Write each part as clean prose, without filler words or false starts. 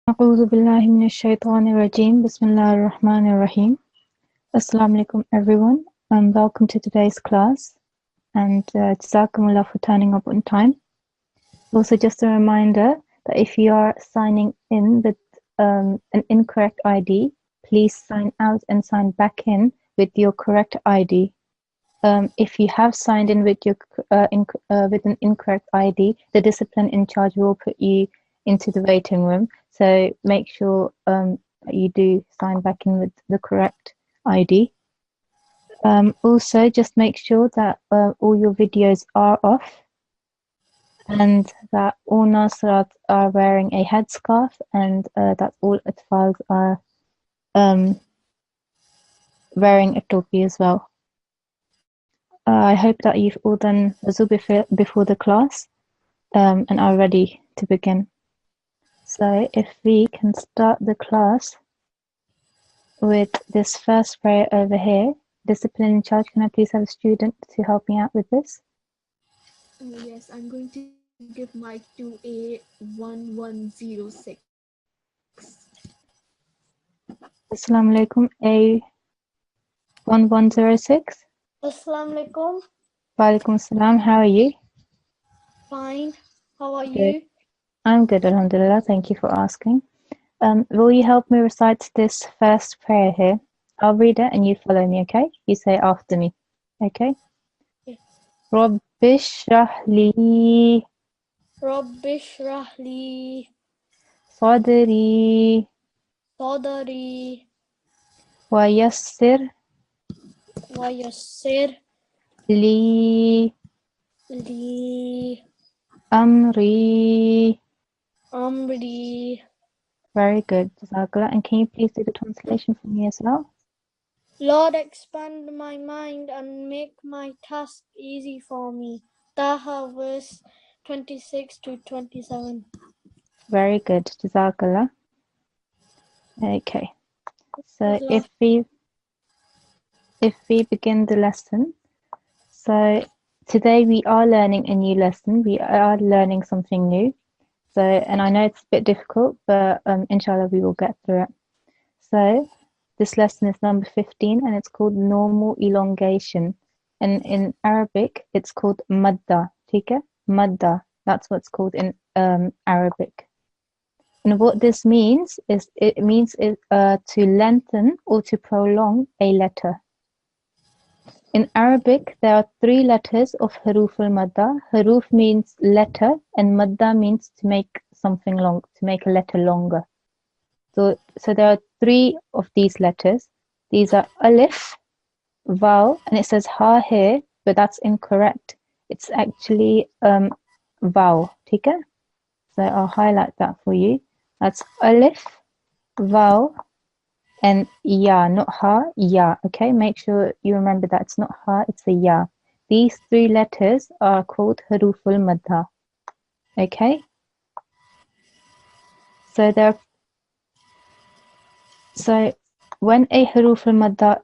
أعوذ بالله من الشيطان الرجيم بسم الله الرحمن الرحيم. Assalamu alaikum everyone and welcome to today's class and Jazakumullah for turning up on time. Also just a reminder that if you are signing in with an incorrect ID, please sign out and sign back in with your correct ID. If you have signed in with with an incorrect ID, the discipline in charge will put you into the waiting room. So make sure that you do sign back in with the correct ID. Also, just make sure that all your videos are off and that all Nasrat are wearing a headscarf and that all Atfals are wearing a topi as well. I hope that you've all done wuzu before the class and are ready to begin. So if we can start the class with this first prayer over here. Discipline in charge, can I please have a student to help me out with this? Yes, I'm going to give mic to A1106. Assalamu alaikum, A1106. Assalamu alaikum. Wa alaikum salam, how are you? Fine. How are Good. you? I'm good, alhamdulillah, thank you for asking. Will you help me recite this first prayer here? I'll read it and you follow me, okay? You say after me, okay? Yes. Rabbi shrah li Rabbi shrah li sadri sadri wa yassir wa yassir li li amri. amri. Very good, Jazakallah. And can you please do the translation for me as well? Lord, expand my mind and make my task easy for me. Taha verse 26 to 27. Very good, Jazakallah. Okay, so if we begin the lesson, so today we are learning a new lesson. We are learning something new. So, and I know it's a bit difficult, but inshallah we will get through it. So this lesson is number 15 and it's called normal elongation. And in Arabic, it's called madda. Okay? Madda. That's what it's called in Arabic. And what this means is to lengthen or to prolong a letter. In Arabic, there are 3 letters of haruf al-madda. Haruf means letter and madda means to make something long, to make a letter longer. So there are 3 of these letters. These are alif, vaw, and it says ha here, but that's incorrect. It's actually vaw. Okay? So I'll highlight that for you. That's alif, vaw, and ya, not ha, ya. Okay, make sure you remember that it's not ha, it's a ya. These 3 letters are called haruful madda. Okay? So when a haruful madda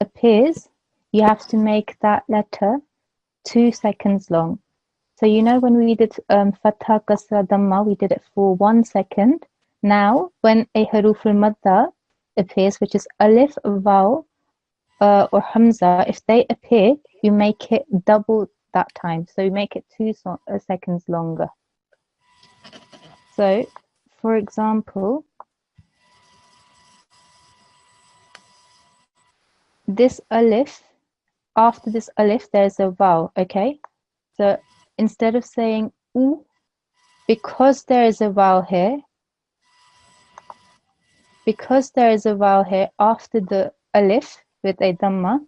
appears, you have to make that letter 2 seconds long. So you know when we did fatha, kasra, dhamma, we did it for 1 second. Now, when a haruf al-madda appears, which is alif, vaw, or hamza, if they appear, you make it double that time. So you make it 2 seconds longer. So, for example, this alif, after this alif, there's a vaw, okay? So instead of saying u, because there is a vowel here, after the alif with a dhamma,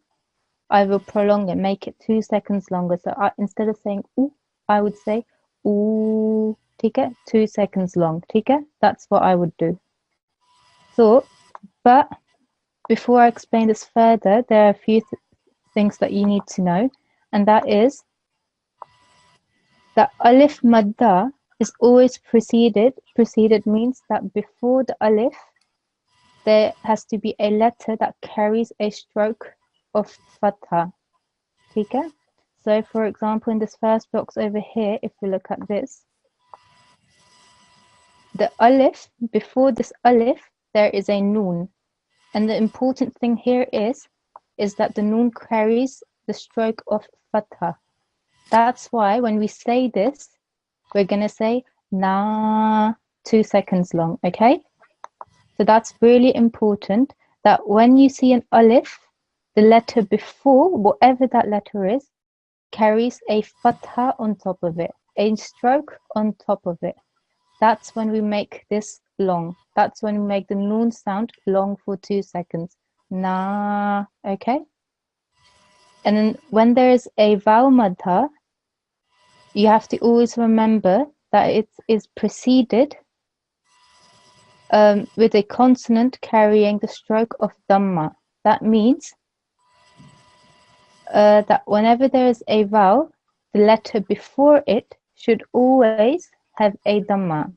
I will prolong it, make it 2 seconds longer. So instead of saying u, I would say oo, 2 seconds long. That's what I would do. So, but before I explain this further, there are a few things that you need to know, and that is that alif madda is always preceded. Preceded means that before the alif, there has to be a letter that carries a stroke of fatha. Okay? So, for example, in this first box over here, if we look at this, the alif, before this alif, there is a noon. And the important thing here is that the noon carries the stroke of fatha. That's why when we say this, we're going to say na 2 seconds long, okay? So that's really important that when you see an alif, the letter before, whatever that letter is, carries a fatha on top of it, a stroke on top of it. That's when we make this long. That's when we make the noon sound long for 2 seconds. Na, okay? And then when there is a vowel madha, you have to always remember that it is preceded with a consonant carrying the stroke of dhamma. That means that whenever there is a vowel, the letter before it should always have a dhamma.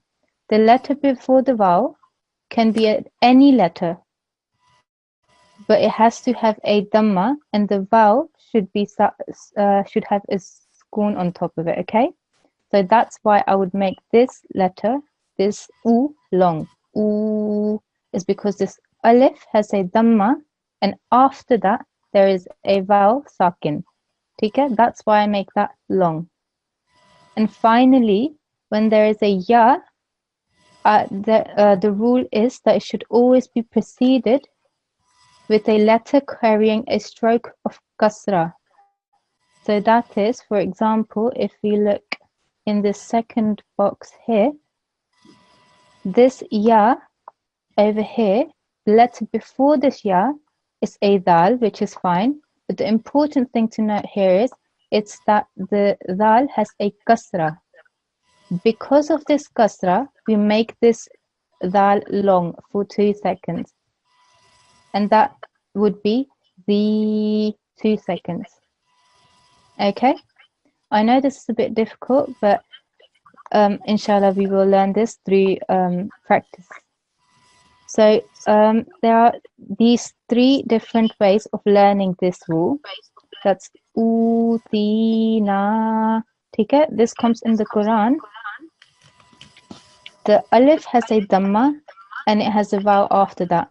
The letter before the vowel can be any letter, but it has to have a dhamma, and the vowel should have a sukun on top of it. Okay, so that's why I would make this letter, this u, long. U is because this alif has a dhamma, and after that there is a vowel sakin. Okay, that's why I make that long. And finally, when there is a ya, the rule is that it should always be preceded with a letter carrying a stroke of kasra. So that is, for example, if we look in the second box here, this ya over here, the letter before this ya is a dal, which is fine. But the important thing to note here is it's that the dal has a kasra. Because of this kasra, we make this dal long for 2 seconds. And that would be the 2 seconds. Okay? I know this is a bit difficult, but inshallah we will learn this through practice. So there are these 3 different ways of learning this rule. That's utina. Okay? This comes in the Quran. The alif has a dhamma and it has a vowel after that.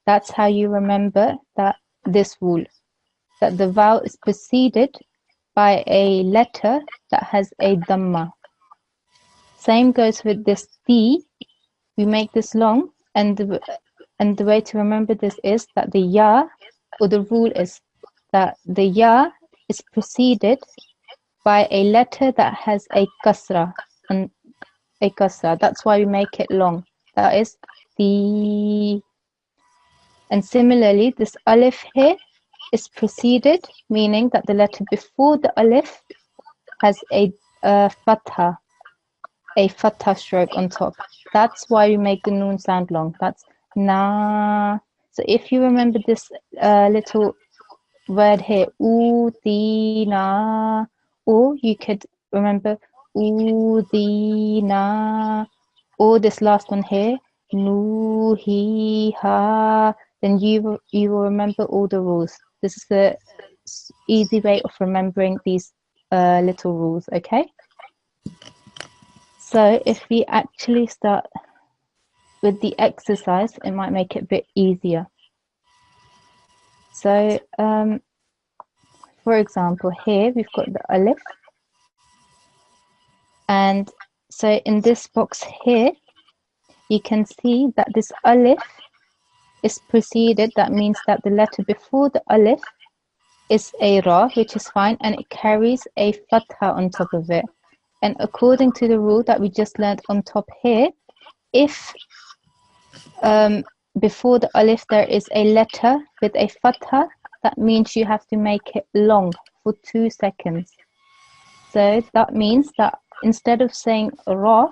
That's how you remember that this rule, that the vowel is preceded by a letter that has a dhamma. Same goes with this D. We make this long, and the way to remember this is that the ya, or the rule is that the ya is preceded by a letter that has a kasra, and a kasra. That's why we make it long. That is the. And similarly, this alif here is preceded, meaning that the letter before the alif has a fatha stroke on top. That's why we make the noon sound long. That's na. So if you remember this little word here, udina, or you could remember udina, or this last one here, nuhiha, then you will remember all the rules. This is the easy way of remembering these little rules, okay? So if we actually start with the exercise, it might make it a bit easier. So, for example, here we've got the alif. And so in this box here, you can see that this alif is preceded. That means that the letter before the alif is a ra, which is fine, and it carries a fatha on top of it. And according to the rule that we just learned on top here, if before the alif there is a letter with a fatha, that means you have to make it long for 2 seconds. So that means that instead of saying ra,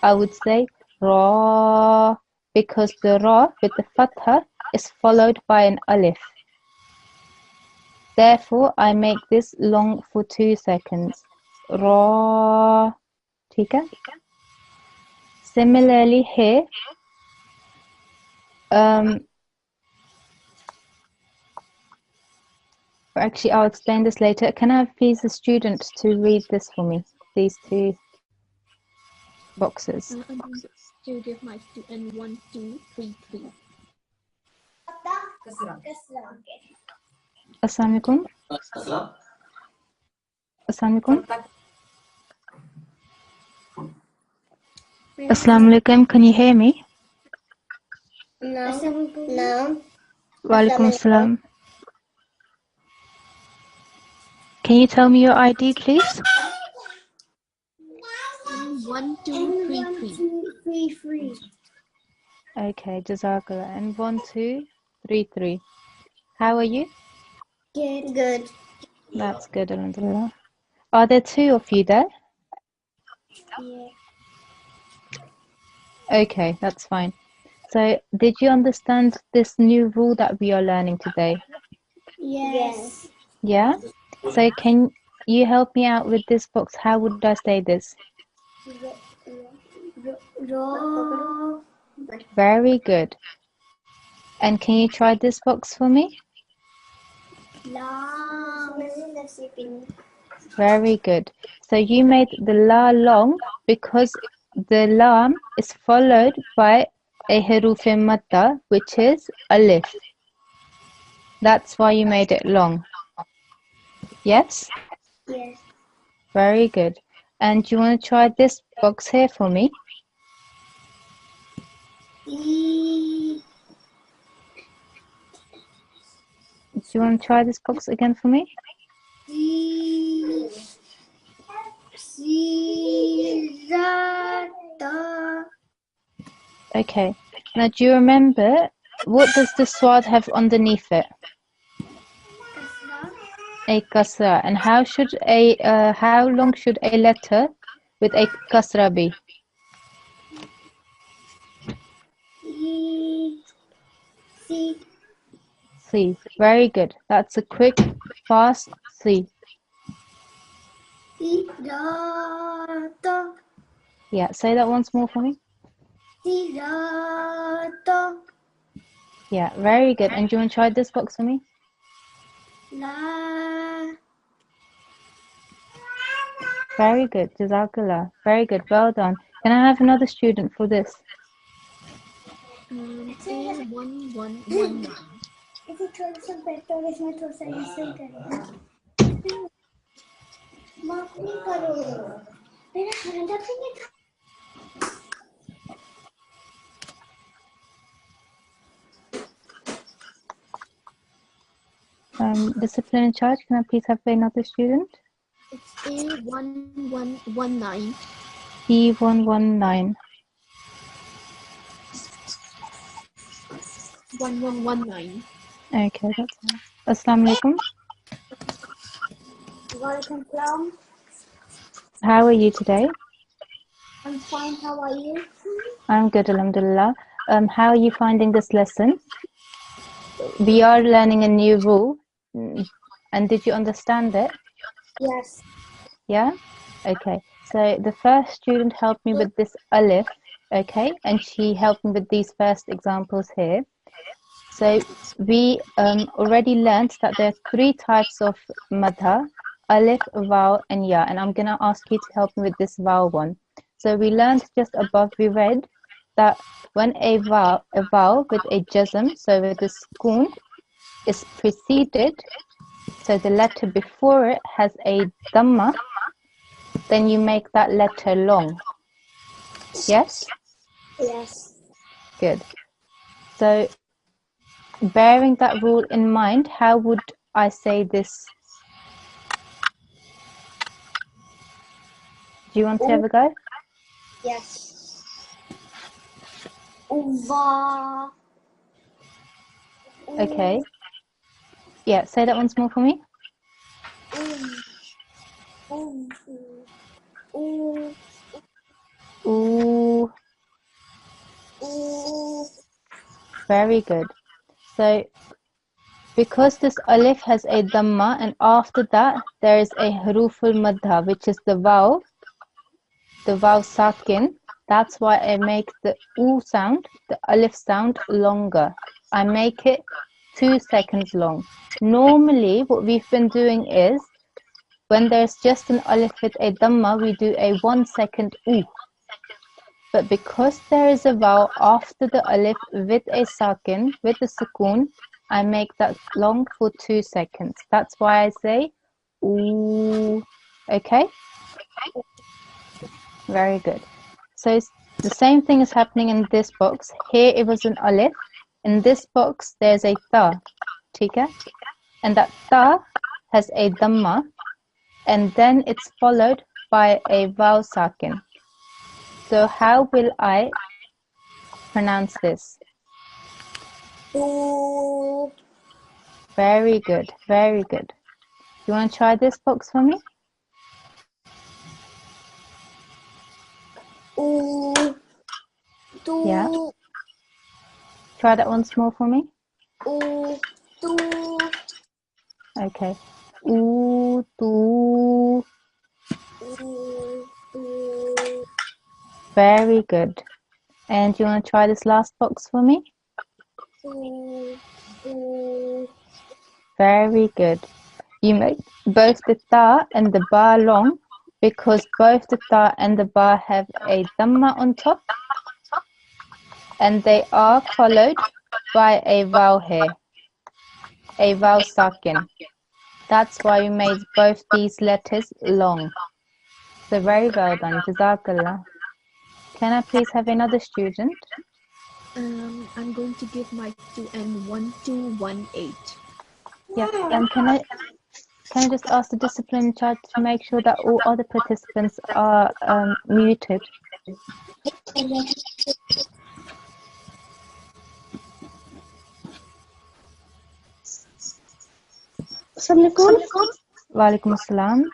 I would say ra, because the ra with the fatha is followed by an alif. Therefore, I make this long for 2 seconds. Ra. Okay? Similarly here, actually I'll explain this later. Can I have please the student to read this for me? These two. boxes. I'm going to give my student 1, 2, 3, 3. Assalamualaikum. Assalamualaikum. Assalamualaikum. Can you hear me? No. Walaikum assalam. Can you tell me your ID, please? 1, 2, 3, 3. Okay, Jazakallah. And 1, 2, 3, 3. How are you? Good. That's good, alhamdulillah. Are there 2 of you there? Yeah. Okay, that's fine. So, did you understand this new rule that we are learning today? Yes. Yeah? So, can you help me out with this box? How would I say this? Ro. Very good. And can you try this box for me? La. Very good. So you made the la long because the lam is followed by a haruf madda, which is alif. That's why you made it long. Yes? Yes. Very good. And do you want to try this box here for me? E. Do you want to try this box again for me? C. Sirata. Okay. Now do you remember what does the swad have underneath it? A kasra. And how long should a letter with a kasra be? C. C. Very good. That's a quick, fast C. Sirata. Yeah, say that once more for me. Sirata. Yeah, very good. And do you want to try this box for me? La. Very good. Jazakallah. Very good. Well done. Can I have another student for this? A1119. इसे थोड़ा सा better इसमें थोड़ा सा ऐसे करें माफ नहीं करो मेरा हैंड अप नहीं था Discipline in charge. Can I please have another student? It's A1119. E119. 1119. Okay, that's fine. Assalamu alaikum. Welcome salam. How are you today? I'm fine, how are you? I'm good, alhamdulillah. How are you finding this lesson? We are learning a new rule. And did you understand it? Yes. Yeah? Okay. So the first student helped me with this alif, okay? And she helped me with these first examples here. So we already learned that there are 3 types of madha: alif, vowel, and ya. And I'm going to ask you to help me with this vowel one. So we learned just above, we read that when a vowel with a jazm, so with a sukoon, is preceded, so the letter before it has a dhamma, then you make that letter long. Yes? Yes. Good. So bearing that rule in mind, how would I say this? Do you want to have a go? Yes. Uva. Okay. Yeah, say that once more for me. Ooh. Very good. So because this alif has a dhamma, and after that there is a haruful madha, which is the vowel sakin. That's why I make the oo sound, the alif sound, longer. I make it 2 seconds long. Normally what we've been doing is, when there's just an alif with a dhamma, we do a 1 second oo. but because there is a vowel after the alif with a sakin, with a sukoon, I make that long for 2 seconds. That's why I say ooh. Okay? Very good. So the same thing is happening in this box. Here it was an alif. In this box, there's a ta. Okay? And that ta has a dhamma, and then it's followed by a vowel sakin. So how will I pronounce this? Ooh. Very good, very good. You want to try this box for me? Ooh. Do. Yeah. Try that once more for me. Ooh. Do. Okay. Ooh, doo. Ooh. Do. Very good. And you want to try this last box for me? Ooh. Ooh. Very good. You make both the ta and the ba long because both the ta and the ba have a dhamma on top, and they are followed by a vowel here, a vowel sakin. That's why we made both these letters long. So very well done. Jazakallah. Can I please have another student? I'm going to give mic to N1218. Yeah. Can I just ask the discipline charge to make sure that all other participants are muted? Assalamualaikum. Walaikum assalam.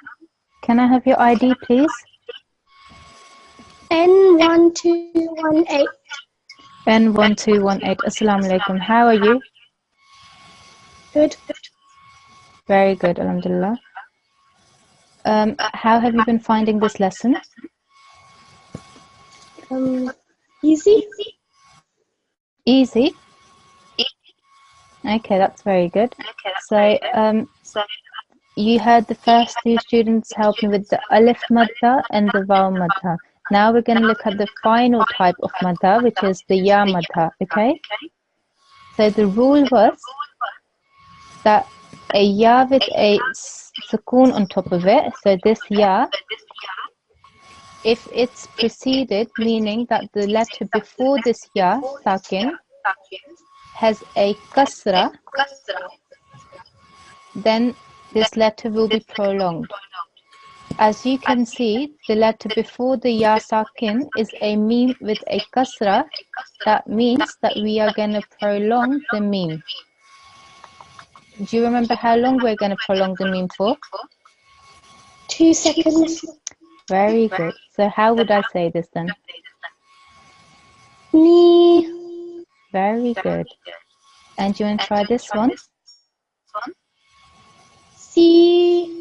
Can I have your ID, please? N1218. N1218. Assalamu alaikum. How are you? Good. Very good, alhamdulillah. How have you been finding this lesson? Easy. Easy? Okay, that's very good. So, you heard the first two students help me with the alif madda and the vaw madda. Now we're going to look at the final type of madda, which is the ya madda, okay? So the rule was that a ya with a sukoon on top of it, so this ya, if it's preceded, meaning that the letter before this ya, sakin, has a kasra, then this letter will be prolonged. As you can see, the letter before the ya sakin is a meme with a kasra. That means that we are going to prolong the meme. Do you remember how long we're going to prolong the meme for? 2 seconds. Very good. So how would I say this then? Me. Very good. And you want to try this one? C.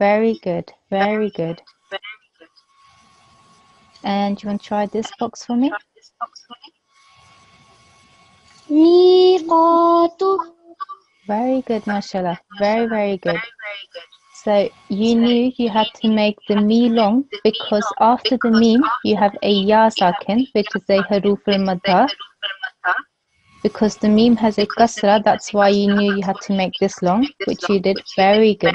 Very good. Very good. And you want to try this box for me? Miqatu. Very good, mashallah. Very, very good. So you knew you had to make the mi long because after the meme you have a ya sakin, which is a haruf al-madda. Because the meme has a kasra, that's why you knew you had to make this long, which you did very good.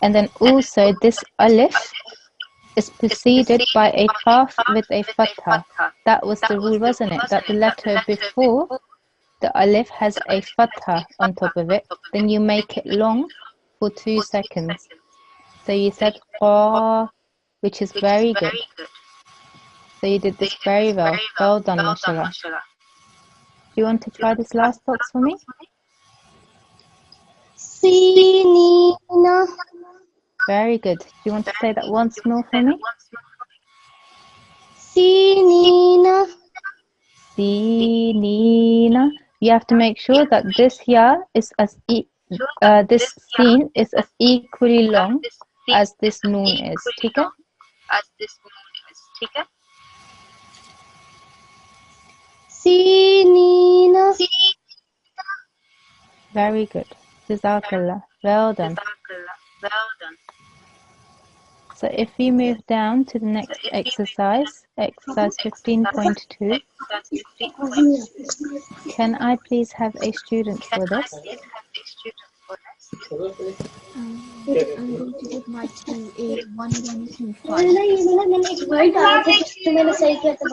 And then also this alif is preceded by a qaf with a fatha. That was the rule, wasn't it? That the letter before the alif has a fatha on top of it, then you make it long for 2 seconds. So you said qa, which is very good. So you did this very well. Well done, mashallah. Do you want to try this last box for me? Sinina. Very good. Do you want to say that once more for me? Sinina. Sinina. You have to make sure that this ya is this sin is as equally long as this noon is. Okay? Sinina. Very good. Jazakallah. Well done. So if we move down to the next exercise, exercise 15.2, can I please have a student for this? I'm going to give mic to a 1125. मैंने एक word डाला था जिसमें मैंने सही किया था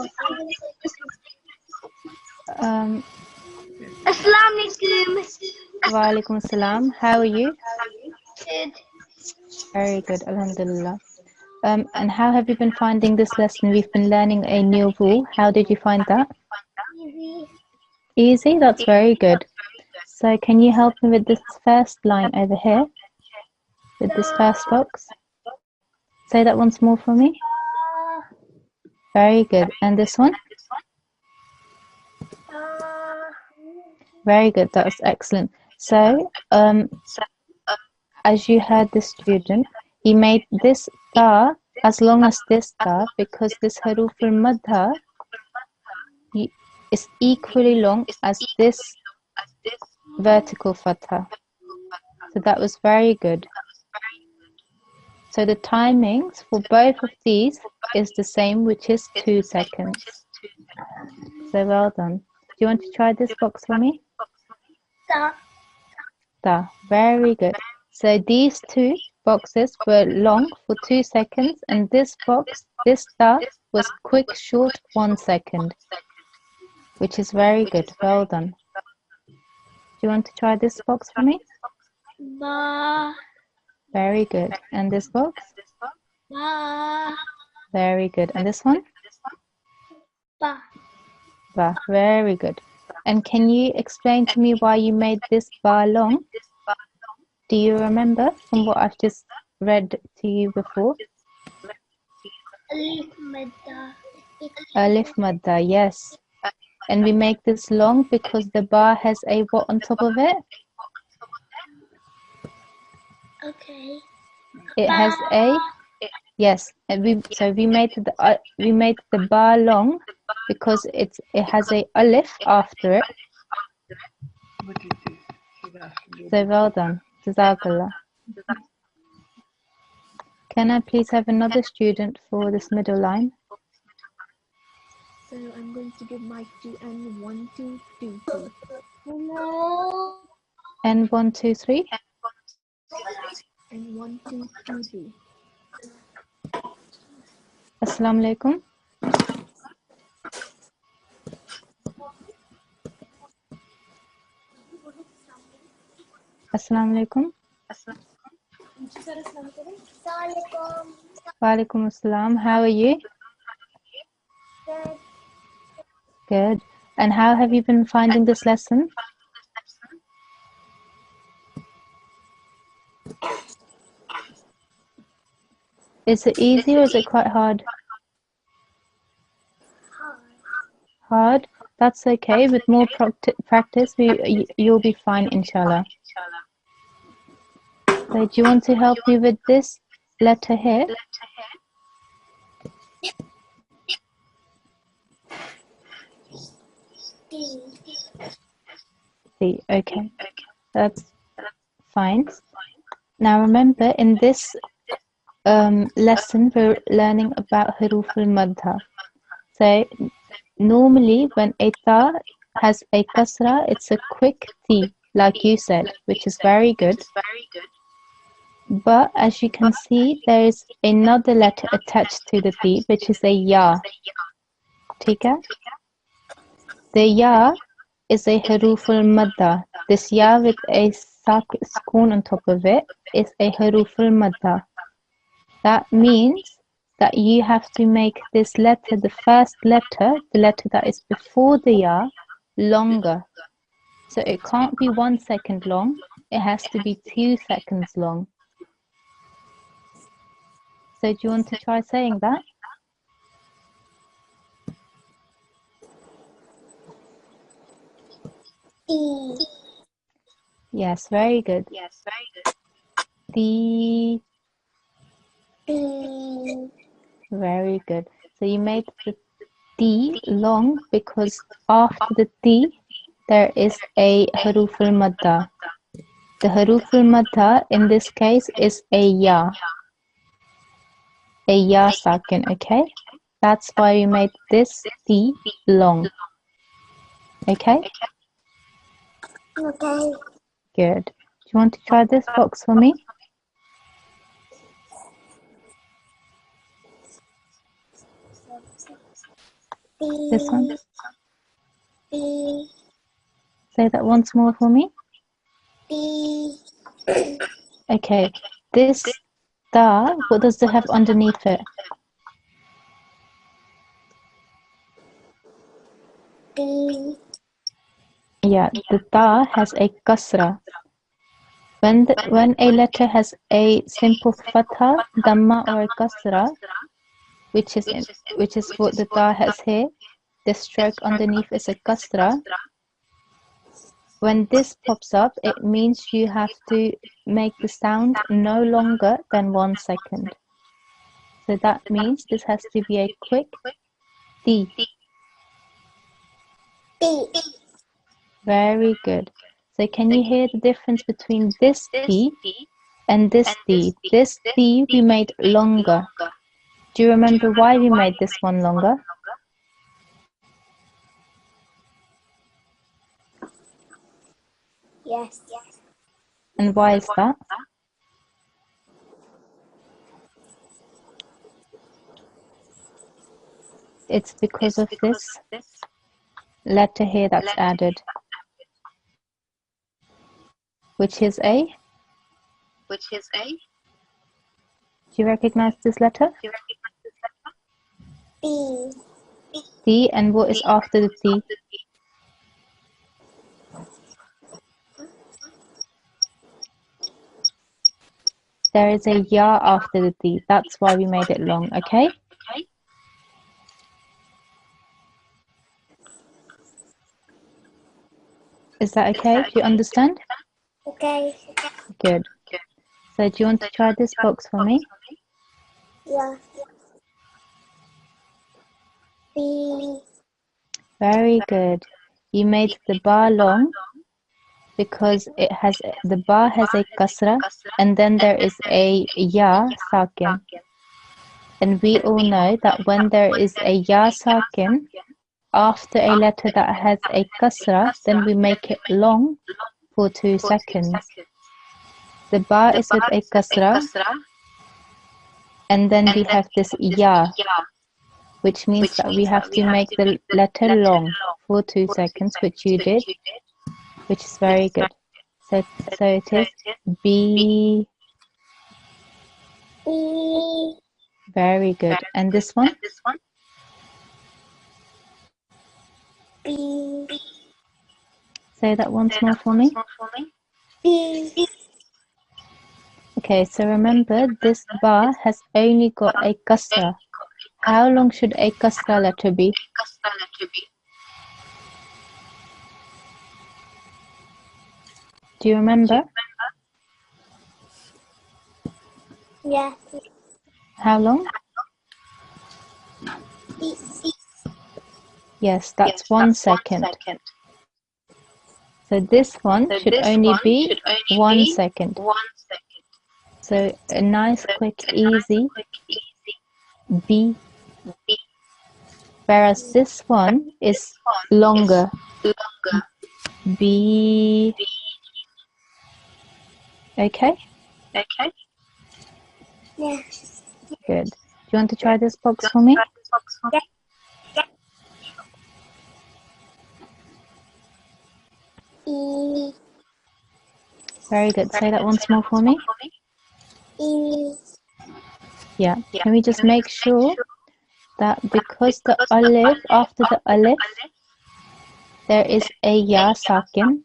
अस्सलाम वालेकुम Walaikum assalam. How are you? Good. Very good, alhamdulillah. And how have you been finding this lesson? We've been learning a new rule. How did you find that? Easy. Easy? That's very good. So can you help me with this first line over here? With this first box? Say that once more for me. Very good. And this one? Very good. That was excellent. So, as you heard the student, he made this ta as long as this ta because this haruf al-madha is equally long as this vertical fatha. So that was very good. So the timings for both of these is the same, which is 2 seconds. So well done. Do you want to try this box for me? Ta. Very good. So these two boxes were long for 2 seconds, and this box, this ta, was quick, short, 1 second, which is very good. Well done. Do you want to try this box for me? Ba. Very good. And this box? Ba. Very good. And this one? Ba. Ba. Very good. And can you explain to me why you made this bar long? Do you remember from what I've just read to you before? Alif madda. Alif madda, yes. And we make this long because the bar has a what on top of it? Okay. It has a, yes. And we made the bar long because it has a alif after it. So well done. Jazakallah. Can I please have another student for this middle line? So I'm going to give mic to N1222. No. N123. N1222. Assalamu alaikum. Assalamu alaikum. Wa alaikum assalam. How are you? Good. Good. And how have you been finding this lesson? Is it easy or is it quite hard? Hard? That's okay. With more practice, you'll be fine, inshallah. So do you want to help me with this letter here? C. Okay. That's fine. Now remember, in this lesson, we're learning about huruf al-madha. So normally when a ta has a kasra, it's a quick T, like you said, which is very good. But as you can see, there is another letter attached to the T, which is a ya. Tika? The ya is a haruf al-madda. This ya with a sukoon on top of it is a haruf al-madda. That means that you have to make this letter, the first letter, the letter that is before the ya, longer. So it can't be 1 second long, it has to be 2 seconds long. So do you want to try saying that? E. Yes, very good. The. E. Very good. So you made the D long because after the D there is a haruf al-madda. The haruf al-madda in this case is a ya. a ya sakin, okay? That's why we made this D long. Okay? Okay. Good. Do you want to try this box for me? This one? B. Say that once more for me. B. Okay. This da, what does it have underneath it? B. Yeah, the da has a kasra. When a letter has a simple fatha, dhamma, or a kasra, which is what the da has here, the stroke underneath is a kasra. When this pops up, it means you have to make the sound no longer than 1 second. So that means this has to be a quick D. B. Very good. So can you hear the difference between this D and this D? This D we made longer. Do you remember why we made this one longer? Yes. And why is that? It's because of this letter here that's added, which is a? Do you recognize this letter? B. D, and what is after the D? There is a ya after the D. That's why we made it long, okay? Is that okay? Do you understand? Okay. Good. So do you want to try this box for me? Yeah. B. Very good. You made the bar long because the bar has a kasra and then there is a ya sakin. And we all know that when there is a ya sakin after a letter that has a kasra, then we make it long for 2 seconds. The bar is with a kasra, and then we have this ya, which means that we have to make the letter long for 2 seconds, which you did, which is very good. So it is B. B. Very good. And this one? B. Say that once more for me. B. Okay, so remember this bar has only got a kasra. How long should a kasra letter be? Do you remember? Yeah. How long? B. Yes, that's 1 second. So this one should only be 1 second. So a nice, quick, easy B. Whereas this one is longer. B. Okay? Yeah. Good. Do you want to try this box for me? E. Very good. Say that once more for me. E. Yeah. Can we just make sure that because the alif, after the alif, there is a ya sakin.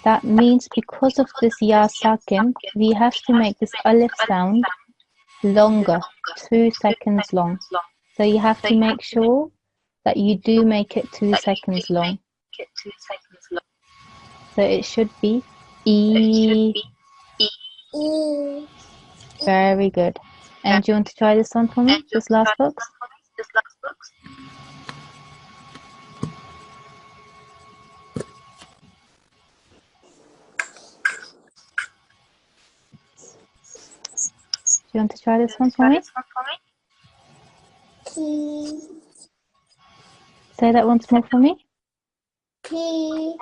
That means because of this ya sakin, we have to make this alif sound longer, 2 seconds long. So you have to make sure that you do make it 2 seconds long. So it should be E. E. Very good. And do you want to try this one for me? This last box? Do you want to try this one for me? P. Say that once more for me. P.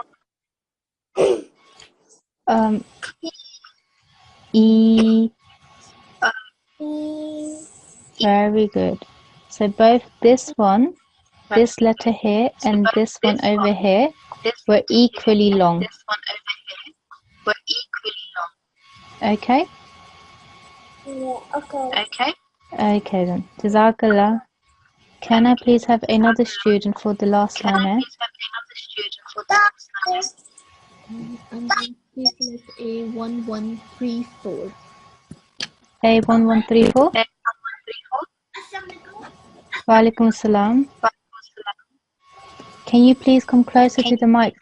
E. E. Very good. So both this one, this letter here, and this one over here were equally long. Okay? Yeah, okay. Okay then. Jazakallah. Can I please have another student for the last line here? I'm going to select A1134. A1134. Walaikum assalam. Can you please come closer to the mic?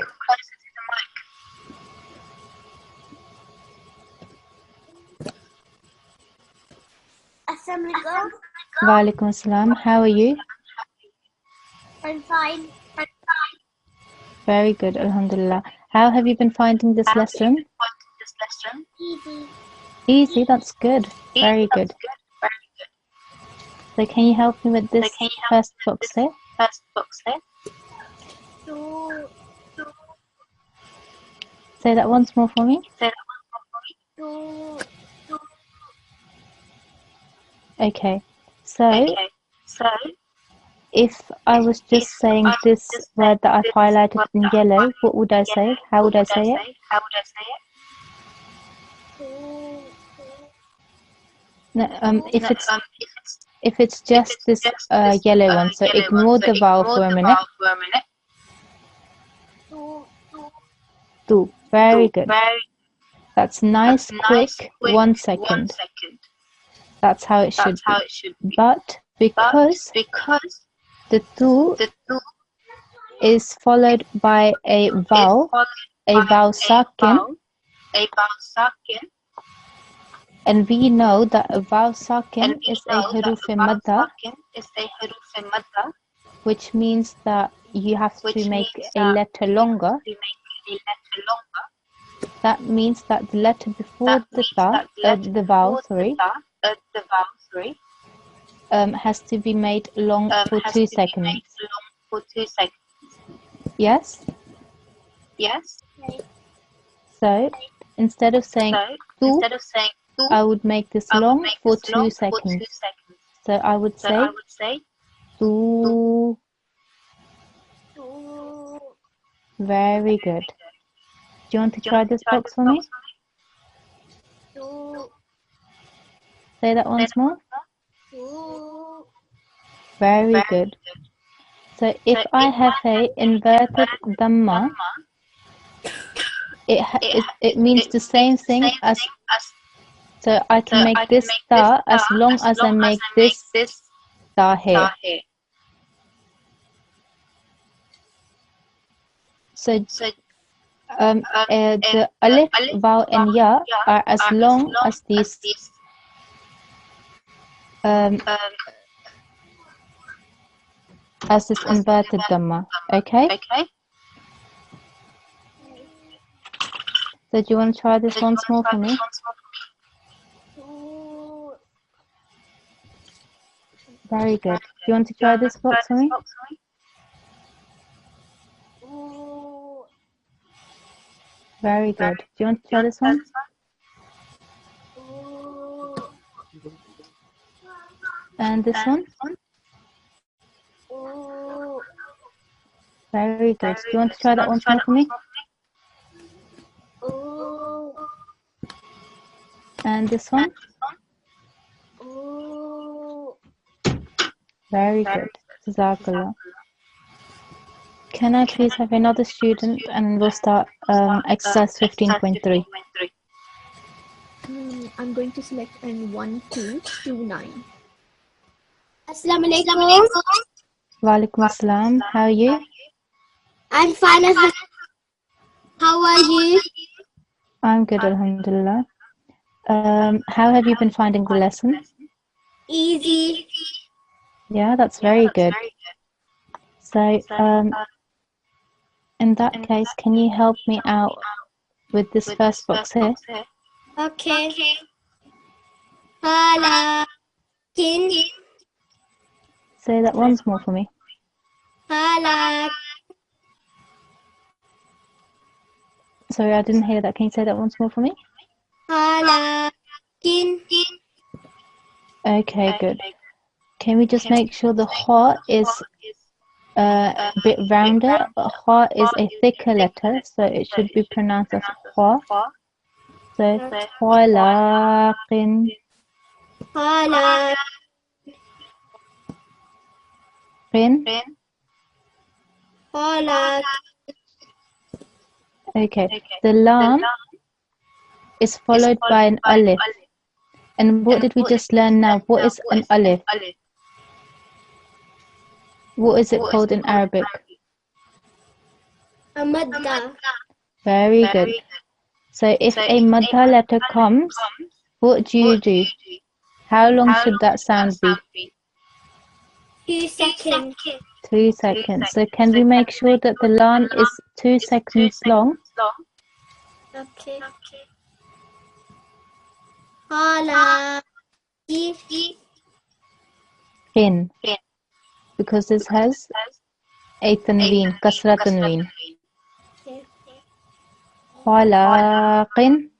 Assalamualaikum. Walaikum assalam. How are you? I'm fine. Very good, alhamdulillah. How have you been finding this lesson? Easy. Easy, that's good. Very good. So can you help me with this first box here? Two. Say that once more for me. Two. Okay. So if I was just saying this word that I've highlighted in yellow, what would I say? How would I say it? Two. No, if it's just this yellow one, so ignore the vowel for a minute. Two. Tu. Very good. That's nice, quick, 1 second. That's how it should be. But because the tu is followed by a vowel sakin, and we know that a vowel sakin is a huruf-e-madda, which means that you have to make a letter longer. That means that the letter before the vowel, has to be made long for 2 seconds. Yes? So, instead of saying tu, I would make this long for 2 seconds. So I would say tu. Two. Very good. Do you want to try this box for me? Two. Say that once more. Two. Very good. So if I have a inverted dhamma, it means the same thing as, so I can make this ta as long as I make this ta here. So the alif, vowel and ya are as long as these as this inverted dhamma. Okay? So do you want to try this once more for me? Two. Very good. Do you want to try this box for me? Two. Very good. Do you want to try this one? Two. And this one? Two. Very good. Do you want to try that once more for me? Two. And this one? Two. Very good. Jazakallah. Can I please have another student and we'll start exercise 15.3. I'm going to select N1229. Assalamualaikum. Walaikum assalam. How are you? I'm fine. How are you? I'm good, alhamdulillah. How have you been finding the lesson? Easy. Yeah, that's very good. So, in that case, can you help me out with this first box here? Okay. halakin, Say that once more for me. halak, Sorry, I didn't hear that. Can you say that once more for me? halakin, Okay, good. Can we just make sure the ha is a bit rounder? Ha is a thicker letter, so it should be pronounced as ha. So talaqin, halak, halak, Okay, the lam is followed by an alif. And what did we just learn now? What is an alif? What is it called in Arabic? amadda, Very good. So if a madha letter comes, what do? How long should that sound be? 2 seconds, 2 seconds. So can we make sure that the lam is 2 seconds long? okay, halaki, In. Because this has a tanween, kasra tanween. okay, Khalaqin.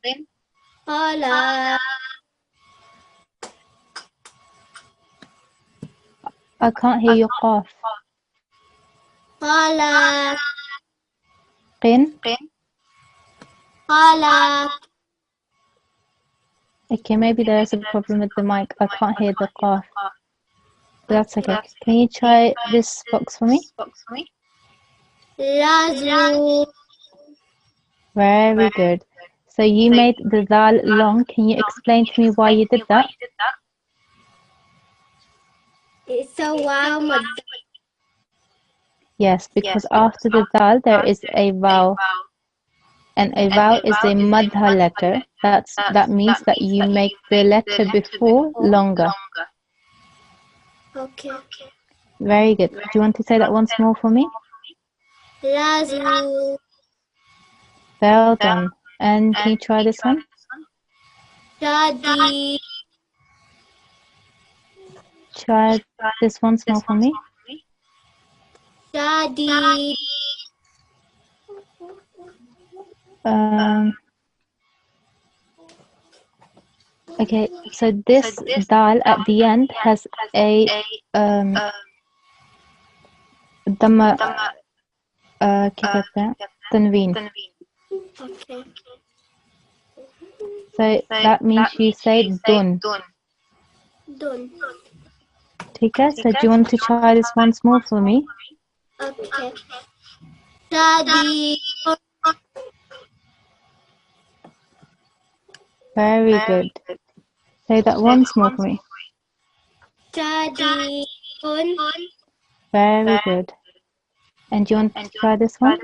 halak, I can't hear your qaf. halak, Qin. halak, Okay, maybe there is a problem with the mic. I can't hear the qaf. That's okay. Can you try this box for me? lazu, Very good. So you made the dal long. Can you explain to me why you did that? it's a wow madda, Yes, because after the dal there is a vowel, and a vowel is a madha letter. That means that you make the letter before longer. okay, Very good. Do you want to say that once more for me? lazu, Well done. And can you try this one? shadi, Try this once more for me. shadi, Okay, so this dal at the end has a dhamma, क्या कहते हैं? Tanween. okay, So that means you say dun. done, ठीक है? So do you want to try this once more for me? okay, shadi, Very good. Say that once more for me. shadi, Very good. And do you want to try this one?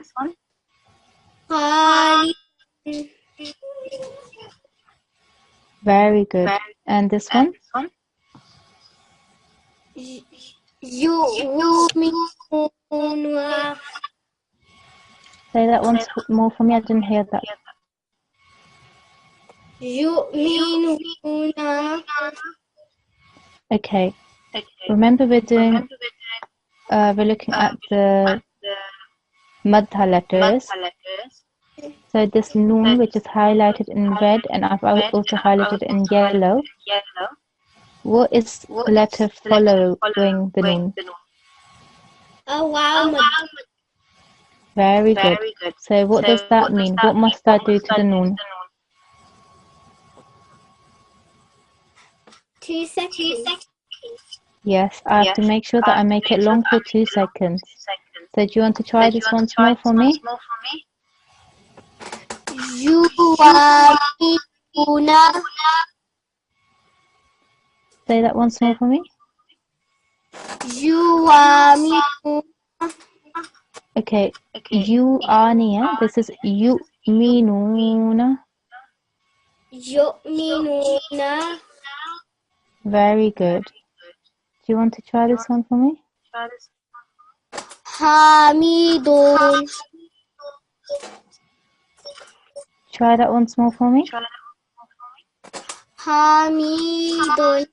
hali, Very good. And this one? yu'minuna, Say that once more for me. I didn't hear that. yu'minuna, Okay. Remember we're looking at the madha letters. So this noon, which is highlighted in red, and I've also highlighted in yellow. What is the letter following the noon? a wow madda, Very good. So what does that mean? What must I do to the noon? 2 seconds, Yes, I have to make sure that I make it long for 2 seconds. So do you want to try this once more for me? yu'minuna, Say that once more for me. yu'minuna, Okay, you are near. This is you minuna. yu'minuna, Very good. Do you want to try this one for me? hamidun, Try that once more for me. Hamidun.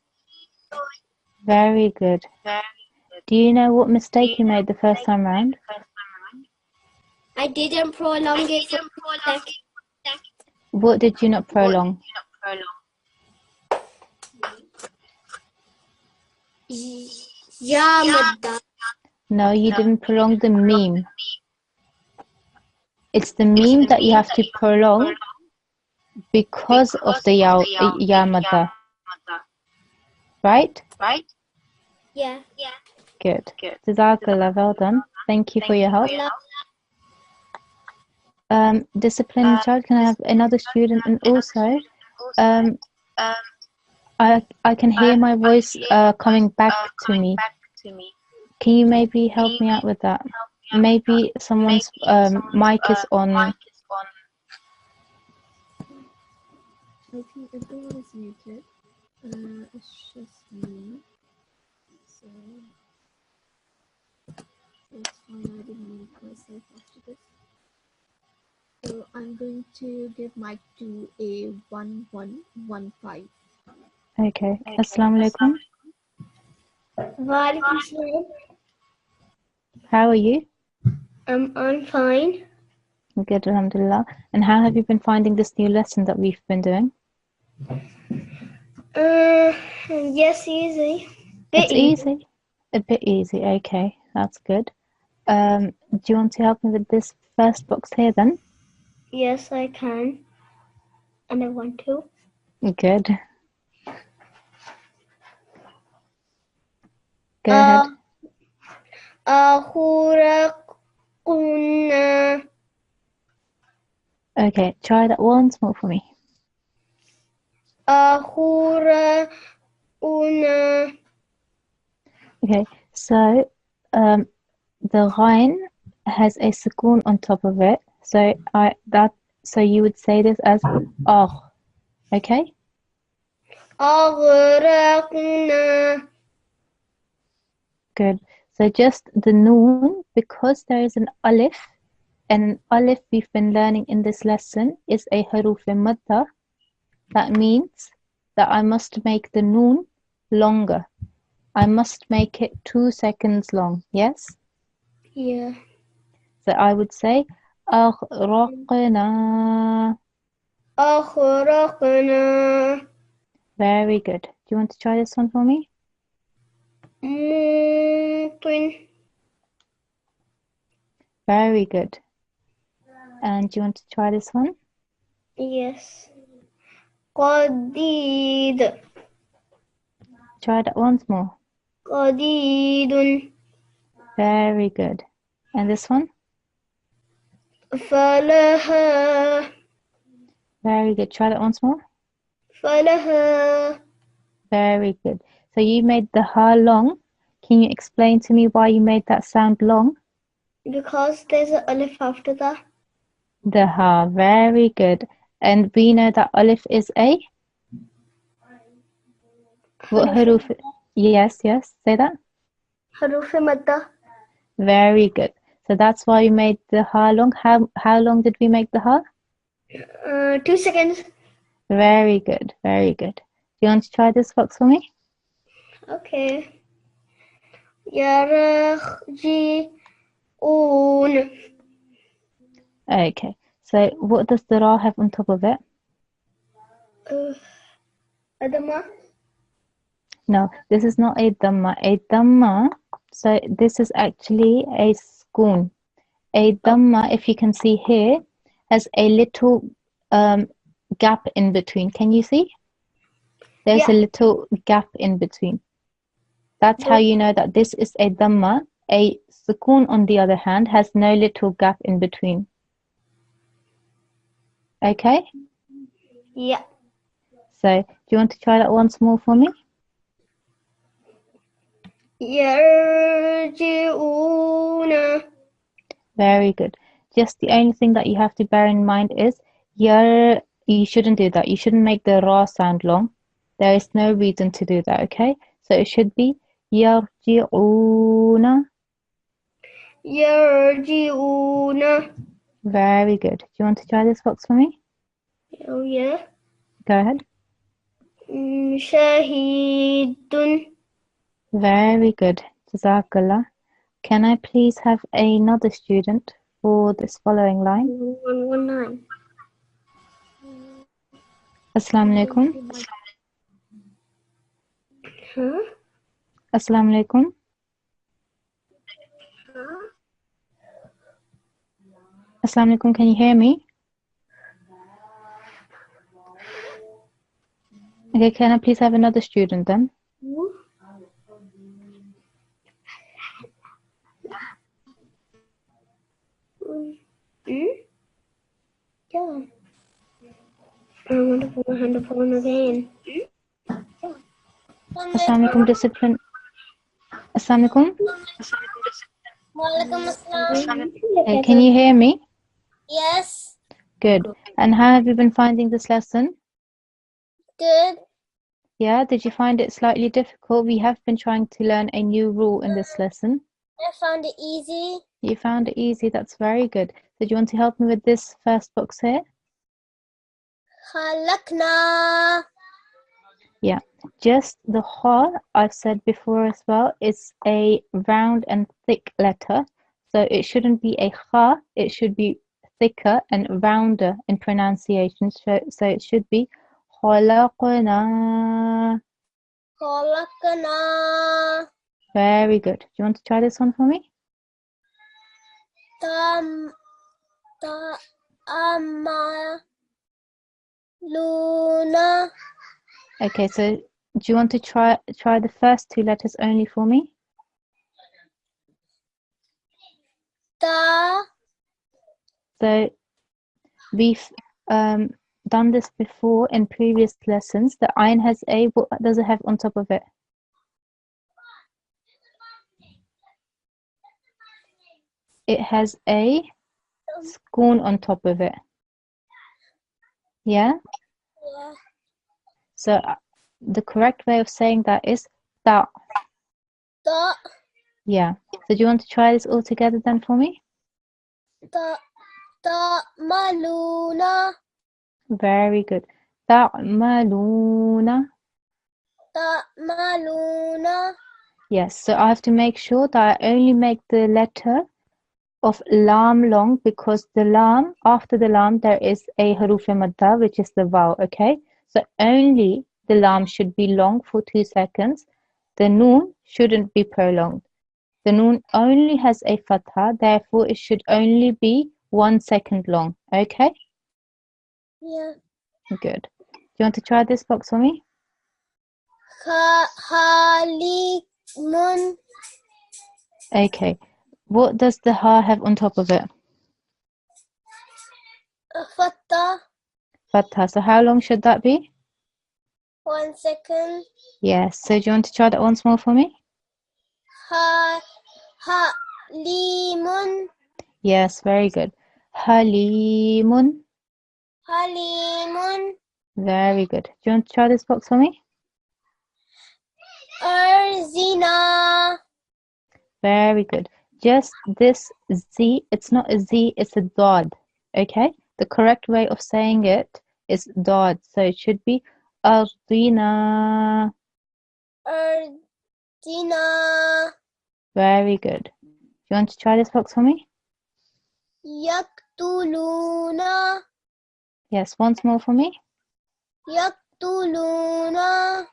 Very good. Do you know what mistake you made the first time round? I didn't prolong it for 2 seconds. What did you not prolong? Ya madda. No, you didn't prolong the meme. It's the meme that you have to prolong because of the ya madda. Right? Yeah. Good. Jazakallah, well done. Thank you for your help. Discipline child, can I have another student? And also, I can hear my voice coming back to me. Can you maybe help me out with that? Maybe someone's mic is on. I think everyone is muted. It's just me. So it's fine. I didn't mute myself after this. So I'm going to give mic to a 1115. Okay. Assalamu alaikum. Walaikum salam. How are you? I'm fine. Good, alhamdulillah. And how have you been finding this new lesson that we've been doing? Yes, easy. It's easy. A bit easy. Okay, that's good. Do you want to help me with this first box here then? Yes, I can. And I want to. Good. Go ahead. أخرقنا. Okay, try that once more for me. أخرقنا. Okay, so the ghain has a sukoon on top of it. So you would say this as oh. Okay? أغرقنا. Good. So just the noon, because there is an alif, and an alif we've been learning in this lesson is a haruf madda. That means that I must make the noon longer. I must make it 2 seconds long. Yes? Yeah. So I would say أغرقنا. أخرقنا. Very good. Do you want to try this one for me? موطن. Very good. And do you want to try this one? Yes. قديد. Try that once more. قديد. Very good. And this one? فلها. Very good. Try that once more. فلها. Very good. So you made the ha long. Can you explain to me why you made that sound long? Because there's an alif after that. The ha. Very good. And we know that alif is a? What haruf? Yes. Say that. حروف مدة. Very good. So that's why we made the ha long. How long did we make the ha? 2 seconds. Very good. Very good. Do you want to try this box for me? Okay. يرجعون. Okay. So what does the ra have on top of it? أدمة. No, this is not a dhamma. A dhamma, so this is actually a sukoon. A dhamma, if you can see here, has a little gap in between. Can you see? There's a little gap in between. That's how you know that this is a dhamma. A sukoon, on the other hand, has no little gap in between. Okay? Yeah. So, do you want to try that once more for me? يرجعون. Very good. Just the only thing that you have to bear in mind is you shouldn't do that. You shouldn't make the ra sound long. There is no reason to do that, okay? So it should be يرجعون. يرجعون. Very good. Do you want to try this box for me? Oh yeah. Go ahead. شهيد. Very good. Jazakallah. Can I please have another student for this following line? 119. Assalamu alaikum. Huh? Assalamu alaikum. Assalamu alaikum. Can you hear me? Okay, can I please have another student then? Yeah. I want to put my hand up on again. Assalamu alaikum, discipline. Assalamu alaikum. Walaikum assalam. Hey, can you hear me? Yes, Good. And how have you been finding this lesson? good. Yeah, did you find it slightly difficult? We have been trying to learn a new rule in this lesson. I found it easy. You found it easy. That's very good. Did you want to help me with this first box here? Khalaqna. Yeah, just the ha, I've said before as well, is a round and thick letter. So it shouldn't be a kha, it should be thicker and rounder in pronunciation. So it should be khalaqna. Khalaqna. Very good. Do you want to try this one for me? Luna. Okay, so do you want to try the first two letters only for me? Ta. So we've done this before in previous lessons. The ayn has a, what does it have on top of it? It has a scorn on top of it. Yeah? Yeah. So the correct way of saying that is ta. Ta. Yeah. So do you want to try this all together then for me? Maluna. Very good. Ta'maluna. Maluna. Yes, so I have to make sure that I only make the letter of lam long, because the lam, after the lam, there is a haruf madda, which is the vowel, okay? So only the lam should be long for 2 seconds. The noon shouldn't be prolonged. The noon only has a fatha, therefore it should only be 1 second long, okay? Yeah. Good. Do you want to try this box for me? Halimun. Okay. What does the ha have on top of it? Fatha. Fatha. So how long should that be? 1 second. Yes. So do you want to try that once more for me? Halimun. Yes, very good. Halimun. Halimun. Very good. Do you want to try this box for me? Arzina. Very good. Just this Z, it's not a Z, it's a dod. Okay? The correct way of saying it is dod. So it should be Ardina. Ardina. Very good. Do you want to try this box for me? Yaktuluna. Yes, once more for me. Yaktuluna.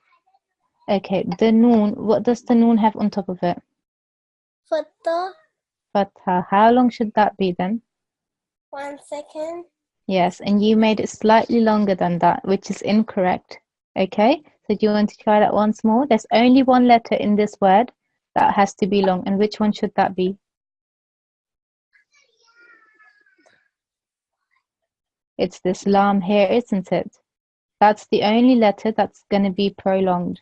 Okay, the noon, what does the noon have on top of it? Fatha. Fatha. How long should that be then? 1 second. Yes, and you made it slightly longer than that, which is incorrect. Okay, so do you want to try that once more? There's only one letter in this word that has to be long, and which one should that be? It's this lam here, isn't it? That's the only letter that's going to be prolonged.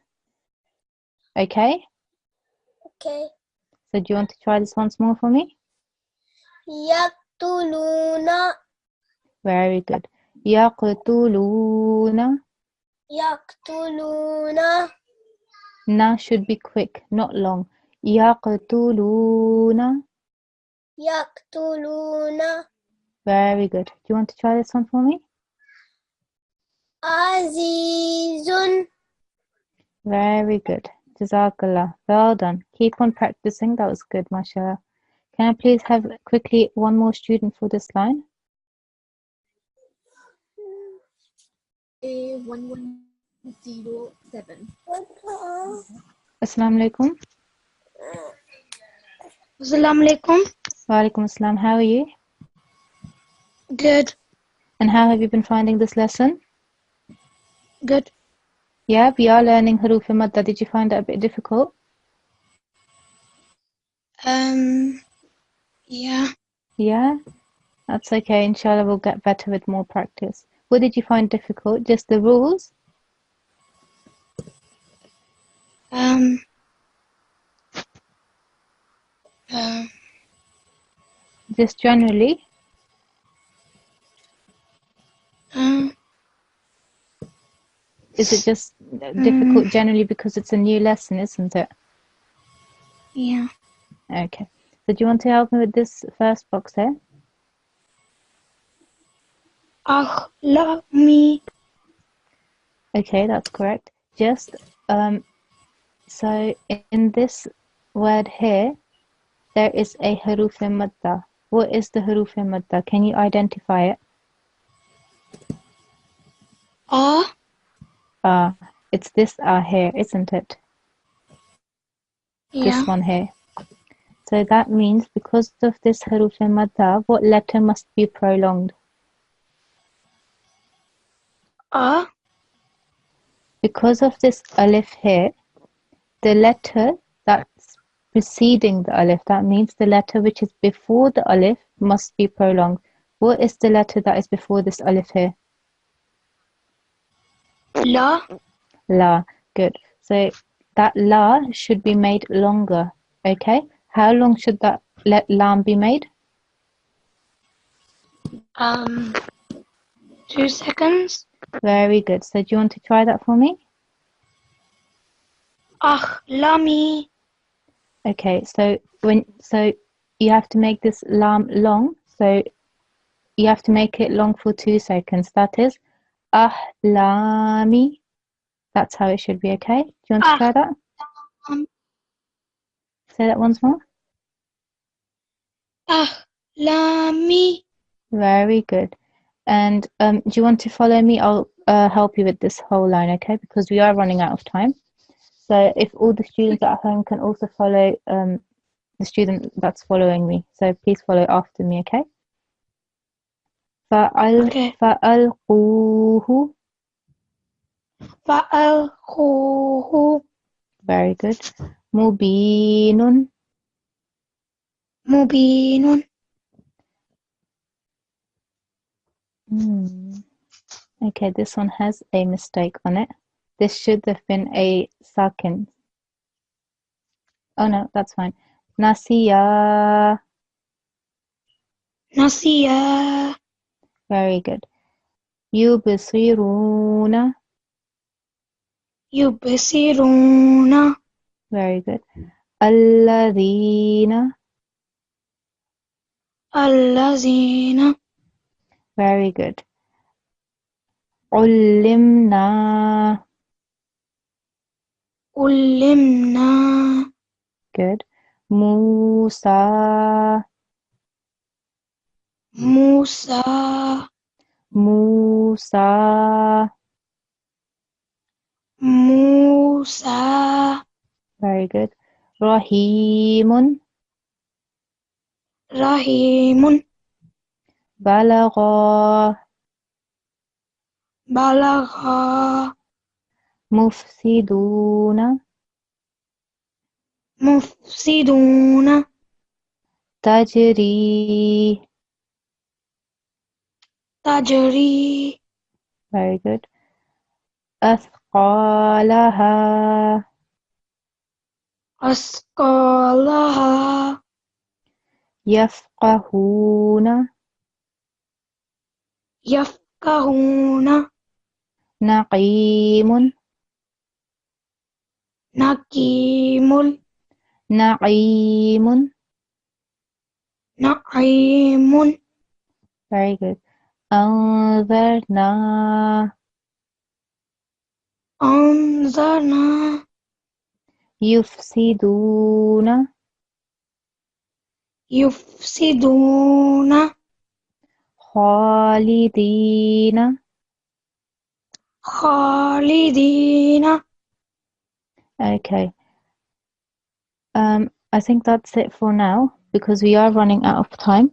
Okay, Okay. so do you want to try this once more for me? Yaktuluna. Very good. Yaqtuluna. Yaktuluna. Na should be quick, not long. Yaqtuluna. Yaktuluna. Very good. Do you want to try this one for me? Azizun. Very good. Jazakallah. Well done. Keep on practicing. That was good, mashallah. Can I please have quickly one more student for this line? A1107. Assalamu alaikum. Assalamu alaikum. Wa alaikum assalam. How are you? Good. And how have you been finding this lesson? Good. Yeah, we are learning Huruf Madda. Did you find that a bit difficult? Yeah. Yeah? That's okay. Inshallah, we'll get better with more practice. What did you find difficult? Just the rules? Just generally? Is it just difficult generally because it's a new lesson, isn't it? Yeah. Okay. So do you want to help me with this first box here? Akhlami. Okay, that's correct. Just so in this word here, there is a huruf madda. What is the huruf madda? Can you identify it? It's this here, isn't it? Yeah. This one here. So that means because of this huruf madda, what letter must be prolonged? Because of this alif here, the letter that's preceding the alif, that means the letter which is before the alif must be prolonged. What is the letter that is before this alif here? La. La. Good. So that la should be made longer. Okay. How long should that lam be made? 2 seconds. Very good. So do you want to try that for me? Akhlami. Okay. So you have to make this lam long. So you have to make it long for 2 seconds. That is ahlami. That's how it should be. Okay. Do you want to try that? Say that once more. Akhlami. Very good. And do you want to follow me? I'll help you with this whole line, okay? Because we are running out of time. So if all the students at home can also follow the student that's following me. So please follow after me, okay? Okay. فَأَلْقُوهُ. فَأَلْقُوهُ. Very good. مُبِينٌ. مُبِينٌ. Okay, this one has a mistake on it. This should have been a sakin. Oh no, that's fine. Nasiya. Nasiya. Very good. Yubsiruna. Yubsiruna. Very good. Alladhina. Allazina. Very good. Ullimna. Ullimna. Good. Musa. Musa. Musa. Musa. Very good. Rahimun. Rahimun. Balagha. Balagha. Mufsiduna. Mufsiduna. Tajri. Tajri. Very good. Athqalaha. Asqalaha. Yafqahuna. Yafqahuna. Naqimun. Nakimul. Na'imun. Na'imun. Very good. Anzarna. أنظرنا يفسدون يفسدون خالدين. خالدين. Okay. I think that's it for now because we are running out of time.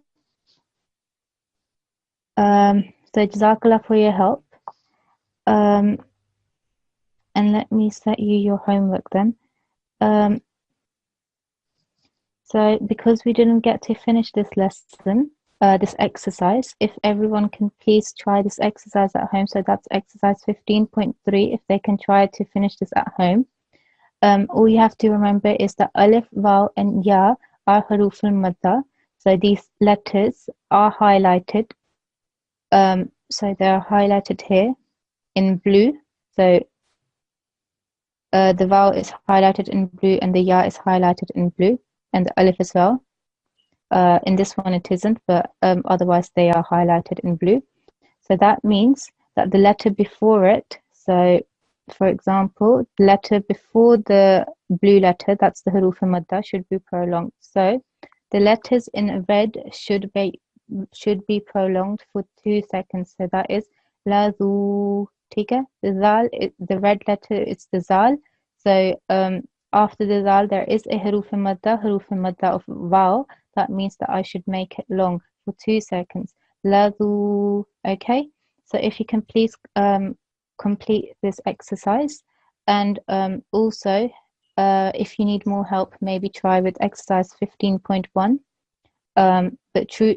So Jazakallah for your help. And let me set you your homework then. So because we didn't get to finish this lesson, this exercise, if everyone can please try this exercise at home. So that's exercise 15.3. If they can try to finish this at home. All you have to remember is that alif, waw, and ya are huruf al-madda. So these letters are highlighted. So they're highlighted here in blue. So the waw is highlighted in blue and the ya is highlighted in blue and the alif as well. In this one it isn't, but otherwise they are highlighted in blue. So that means that the letter before it, so for example, the letter before the blue letter, that's the huruf al-madda, should be prolonged. So the letters in red should be prolonged for 2 seconds. So that is la zu, tika. The zal, the red letter, it's the zal. So after the zal, there is a huruf al-madda of waw. That means that I should make it long for 2 seconds. La zu, okay? So if you can please complete this exercise, and also if you need more help, maybe try with exercise 15.1. But do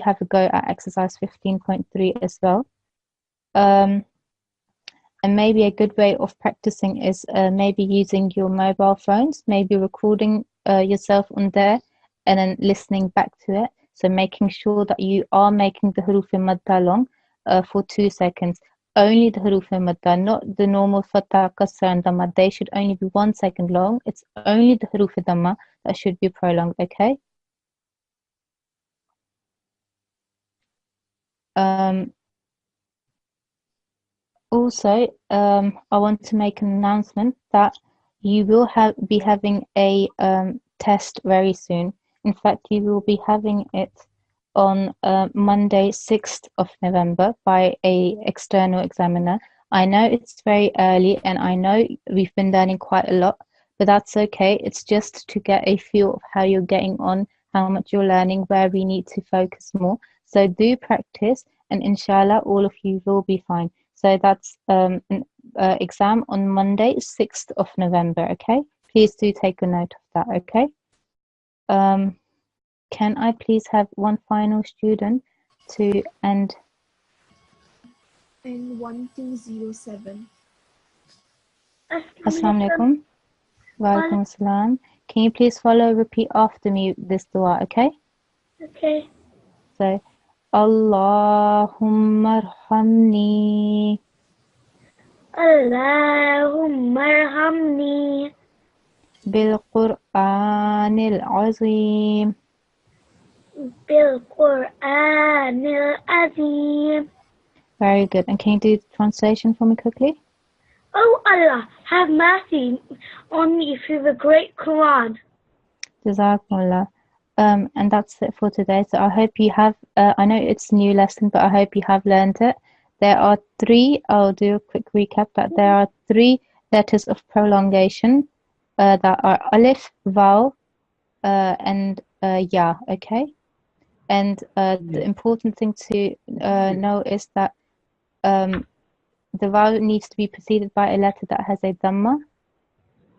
have a go at exercise 15.3 as well. And maybe a good way of practicing is maybe using your mobile phones, maybe recording yourself on there and then listening back to it. So making sure that you are making the huruf al-madda long for 2 seconds. Only the huruf al-madda, not the normal fatha, kasra and dhamma. They should only be 1 second long. It's only the huruf al-dhamma that should be prolonged, okay? Also, I want to make an announcement that you will be having a test very soon. In fact, you will be having it on Monday, 6th of November by a external examiner. I know it's very early and I know we've been learning quite a lot, but that's okay. It's just to get a feel of how you're getting on, how much you're learning, where we need to focus more. So do practice and inshallah, all of you will be fine. So that's an exam on Monday, 6th of November, okay? Please do take a note of that, okay? Can I please have one final student to end? And 1207. Assalamu alaikum. Wa alaikum assalam. Can you please repeat after me this dua, okay? Okay. So, Allahumma arhamni. Allahumma arhamni Bil Qur'anil Azim. bil Qur'anil Azim. Very good. And can you do the translation for me quickly? Oh Allah, have mercy on me through the great Quran. Jazakumullah. And that's it for today. So I hope you have, I know it's a new lesson, but I hope you have learned it. There are 3, I'll do a quick recap, that there are 3 letters of prolongation that are alif, waw, and ya, okay? And the important thing to know is that the waw needs to be preceded by a letter that has a dhamma.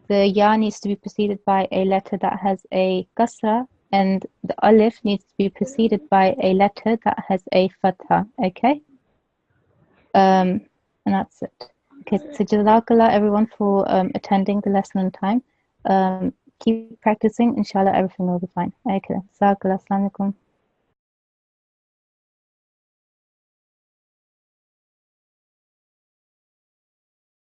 The ya needs to be preceded by a letter that has a kasra, and the alif needs to be preceded by a letter that has a fatha, okay? And that's it. Okay, so jazakallah everyone for attending the lesson on time. Keep practicing, inshallah everything will be fine. Okay, jazakallah, assalamu alaikum.